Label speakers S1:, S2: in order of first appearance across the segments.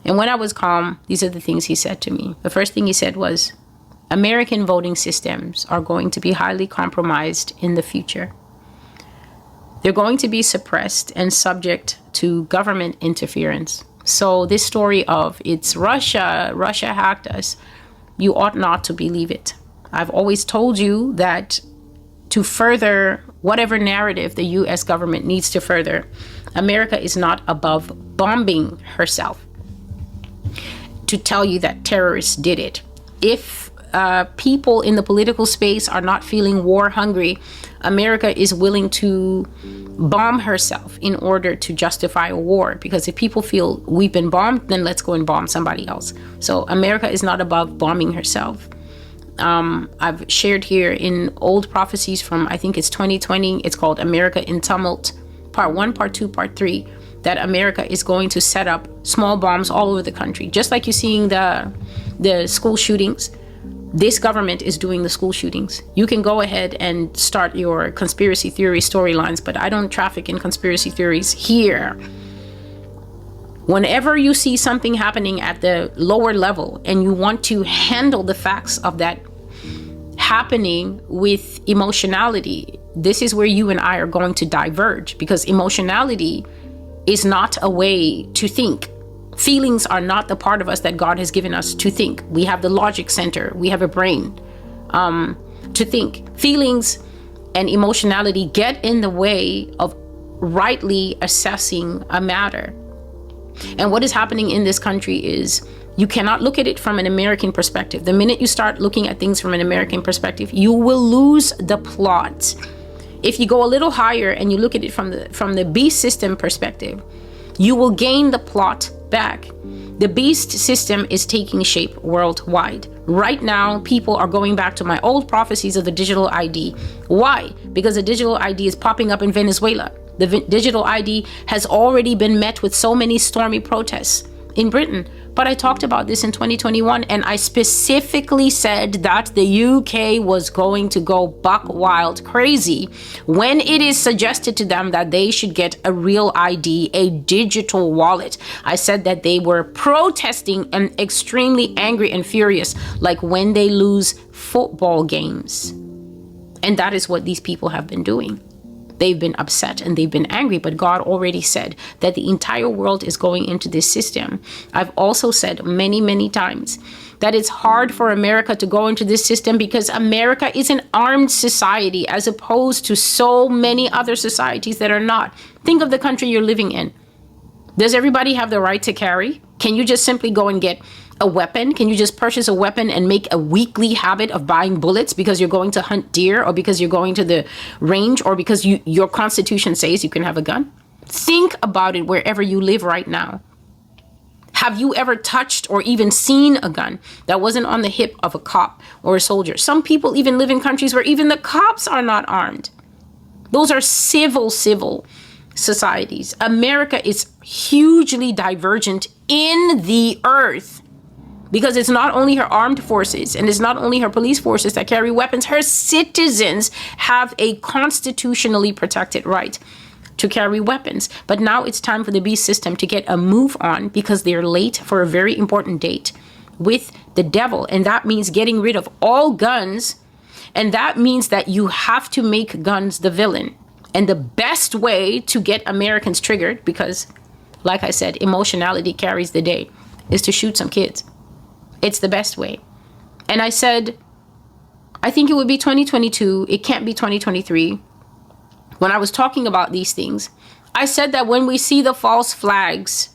S1: And when I was calm, these are the things he said to me. The first thing he said was, American voting systems are going to be highly compromised in the future. They're going to be suppressed and subject to government interference. So this story of it's Russia hacked us, you ought not to believe it. I've always told you that to further whatever narrative the U.S. government needs to further, America is not above bombing herself to tell you that terrorists did it. If people in the political space are not feeling war hungry, America is willing to bomb herself in order to justify a war. Because if people feel we've been bombed, then let's go and bomb somebody else. So America is not above bombing herself. I've shared here in old prophecies from, I think it's 2020, it's called America in Tumult, part 1, part 2, part 3, that America is going to set up small bombs all over the country. Just like you're seeing the school shootings, this government is doing the school shootings. You can go ahead and start your conspiracy theory storylines, but I don't traffic in conspiracy theories here. Whenever you see something happening at the lower level and you want to handle the facts of that happening with emotionality, this is where you and I are going to diverge, because emotionality is not a way to think. Feelings are not the part of us that God has given us to think. We have the logic center. We have a brain to think. Feelings and emotionality get in the way of rightly assessing a matter. And what is happening in this country is you cannot look at it from an American perspective. The minute you start looking at things from an American perspective, you will lose the plot. If you go a little higher and you look at it from the beast system perspective, you will gain the plot back. The beast system is taking shape worldwide. Right now, people are going back to my old prophecies of the digital ID. Why? Because the digital ID is popping up in Venezuela. The digital ID has already been met with so many stormy protests in Britain. But I talked about this in 2021, and I specifically said that the UK was going to go buck wild crazy when it is suggested to them that they should get a real ID, a digital wallet. I said that they were protesting and extremely angry and furious, like when they lose football games. And that is what these people have been doing. They've been upset and they've been angry, but God already said that the entire world is going into this system. I've also said many, many times that it's hard for America to go into this system because America is an armed society as opposed to so many other societies that are not. Think of the country you're living in. Does everybody have the right to carry? Can you just simply go and get a weapon? Can you just purchase a weapon and make a weekly habit of buying bullets because you're going to hunt deer, or because you're going to the range, or because your constitution says you can have a gun? Think about it wherever you live right now. Have you ever touched or even seen a gun that wasn't on the hip of a cop or a soldier? Some people even live in countries where even the cops are not armed. Those are civil societies. America is hugely divergent in the earth. Because it's not only her armed forces and it's not only her police forces that carry weapons, her citizens have a constitutionally protected right to carry weapons. But now it's time for the beast system to get a move on because they're late for a very important date with the devil. And that means getting rid of all guns. And that means that you have to make guns the villain. And the best way to get Americans triggered, because like I said, emotionality carries the day, is to shoot some kids. It's the best way. And I said, I think it would be 2022. It can't be 2023. When I was talking about these things, I said that when we see the false flags,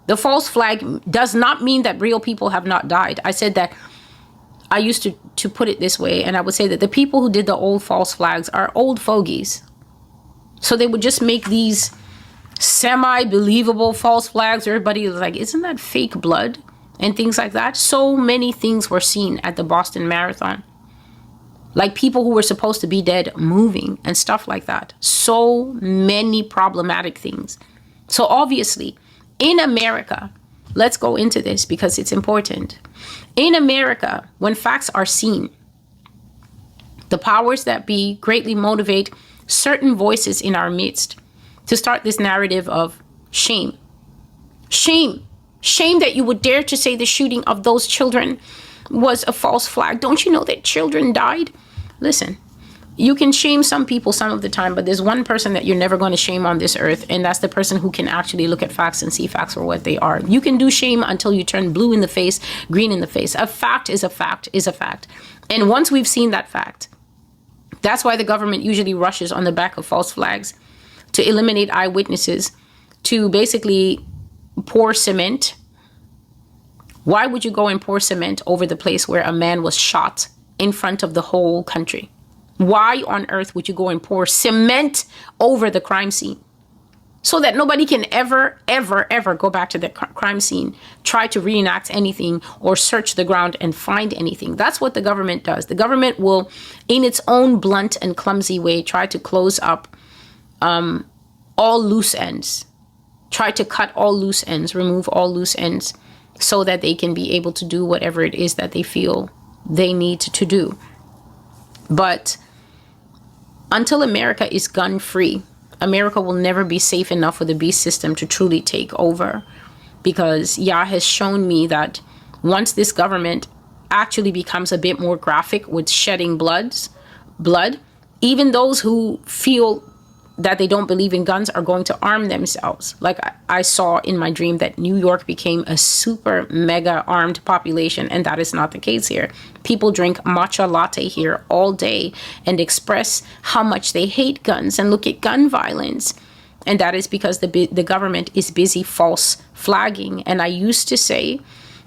S1: the false flag does not mean that real people have not died. I said that I used to put it this way, and I would say that the people who did the old false flags are old fogies. So they would just make these semi-believable false flags. Everybody was like, isn't that fake blood? And things like that. So many things were seen at the Boston Marathon. Like people who were supposed to be dead moving and stuff like that. So many problematic things. So obviously, in America, let's go into this because it's important. In America, when facts are seen, the powers that be greatly motivate certain voices in our midst to start this narrative of shame. Shame. Shame that you would dare to say the shooting of those children was a false flag. Don't you know that children died? Listen, you can shame some people some of the time, but there's one person that you're never going to shame on this earth, and that's the person who can actually look at facts and see facts for what they are. You can do shame until you turn blue in the face, green in the face. A fact is a fact is a fact. And once we've seen that fact, that's why the government usually rushes on the back of false flags to eliminate eyewitnesses, to basically pour cement. Why would you go and pour cement over the place where a man was shot in front of the whole country? Why on earth would you go and pour cement over the crime scene? So that nobody can ever, ever, ever go back to the crime scene, try to reenact anything or search the ground and find anything. That's what the government does. The government will, in its own blunt and clumsy way, try to close up all loose ends, try to cut all loose ends, remove all loose ends, so that they can be able to do whatever it is that they feel they need to do. But until America is gun-free, America will never be safe enough for the beast system to truly take over. Because Yah has shown me that once this government actually becomes a bit more graphic with shedding blood, even those who feel that they don't believe in guns are going to arm themselves. Like I saw in my dream that New York became a super mega armed population, and that is not the case here. People drink matcha latte here all day and express how much they hate guns and look at gun violence. And that is because the government is busy false flagging. And I used to say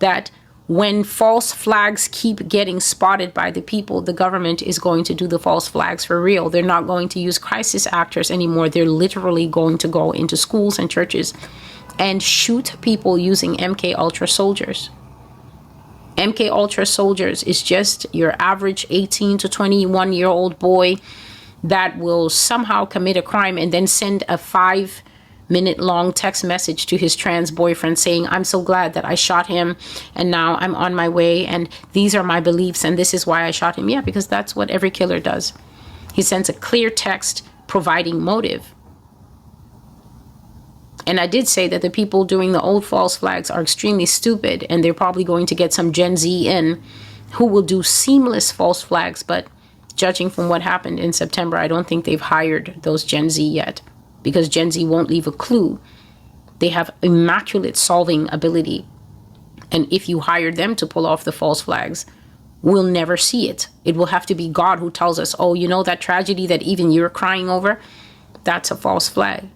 S1: that when false flags keep getting spotted by the people, the government is going to do the false flags for real. They're not going to use crisis actors anymore. They're literally going to go into schools and churches and shoot people using MK Ultra soldiers. MK Ultra soldiers is just your average 18 to 21-year-old boy that will somehow commit a crime and then send a 5-minute long text message to his trans boyfriend saying, I'm so glad that I shot him and now I'm on my way and these are my beliefs and this is why I shot him. Yeah, because that's what every killer does. He sends a clear text providing motive. And I did say that the people doing the old false flags are extremely stupid, and they're probably going to get some Gen Z in who will do seamless false flags. But judging from what happened in September, I don't think they've hired those Gen Z yet, because Gen Z won't leave a clue. They have immaculate solving ability. And if you hire them to pull off the false flags, we'll never see it. It will have to be God who tells us, oh, you know that tragedy that even you're crying over? That's a false flag.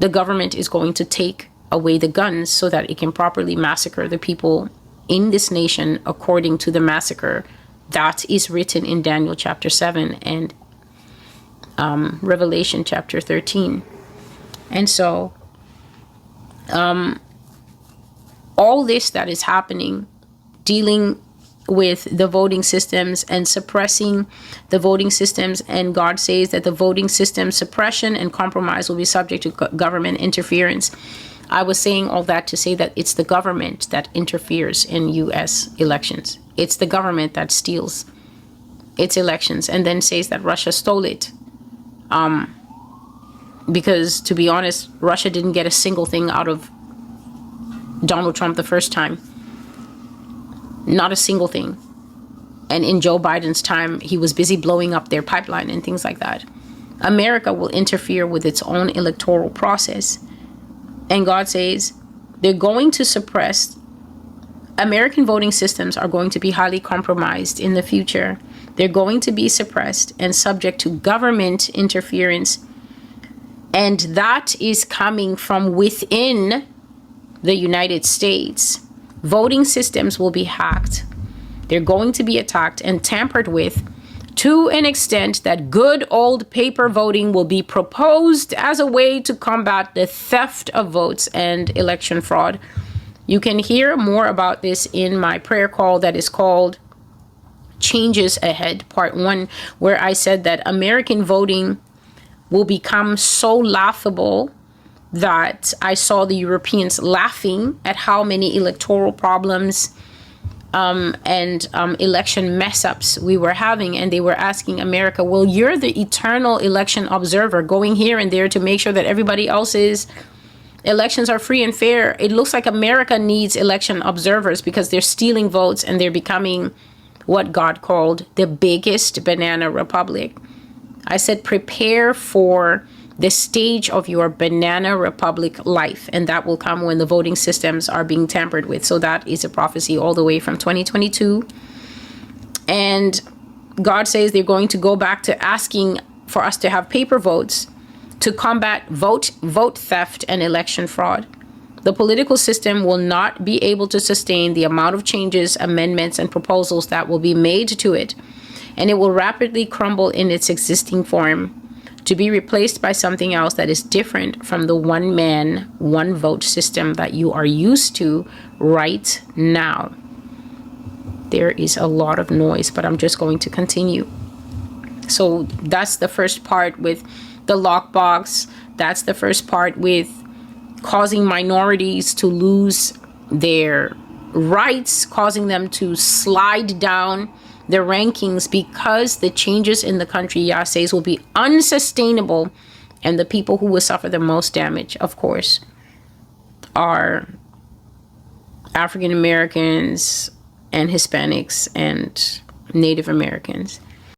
S1: The government is going to take away the guns so that it can properly massacre the people in this nation according to the massacre that is written in Daniel chapter 7 and Revelation chapter 13. And so all this that is happening, dealing with the voting systems and suppressing the voting systems, and God says that the voting system suppression and compromise will be subject to government interference. I was saying all that to say that it's the government that interferes in U.S. elections. It's the government that steals its elections and then says that Russia stole it. Because to be honest, Russia didn't get a single thing out of Donald Trump the first time. Not a single thing. And in Joe Biden's time, he was busy blowing up their pipeline and things like that. America will interfere with its own electoral process. And God says they're going to suppress. American voting systems are going to be highly compromised in the future. They're going to be suppressed and subject to government interference. And that is coming from within the United States. Voting systems will be hacked. They're going to be attacked and tampered with to an extent that good old paper voting will be proposed as a way to combat the theft of votes and election fraud. You can hear more about this in my prayer call that is called Changes Ahead, Part 1, where I said that American voting will become so laughable that I saw the Europeans laughing at how many electoral problems and election mess-ups we were having. And they were asking America, well, you're the eternal election observer going here and there to make sure that everybody else is elections are free and fair. It looks like America needs election observers because they're stealing votes and they're becoming what God called the biggest banana republic. I said, prepare for the stage of your banana republic life, and that will come when the voting systems are being tampered with. So that is a prophecy all the way from 2022. And God says they're going to go back to asking for us to have paper votes to combat vote theft and election fraud. The political system will not be able to sustain the amount of changes, amendments, and proposals that will be made to it, and it will rapidly crumble in its existing form to be replaced by something else that is different from the one man, one vote system that you are used to right now. There is a lot of noise, but I'm just going to continue. So that's the first part with the lockbox. That's the first part with causing minorities to lose their rights, causing them to slide down the rankings because the changes in the country, Yah says, will be unsustainable. And the people who will suffer the most damage, of course, are African Americans and Hispanics and Native Americans.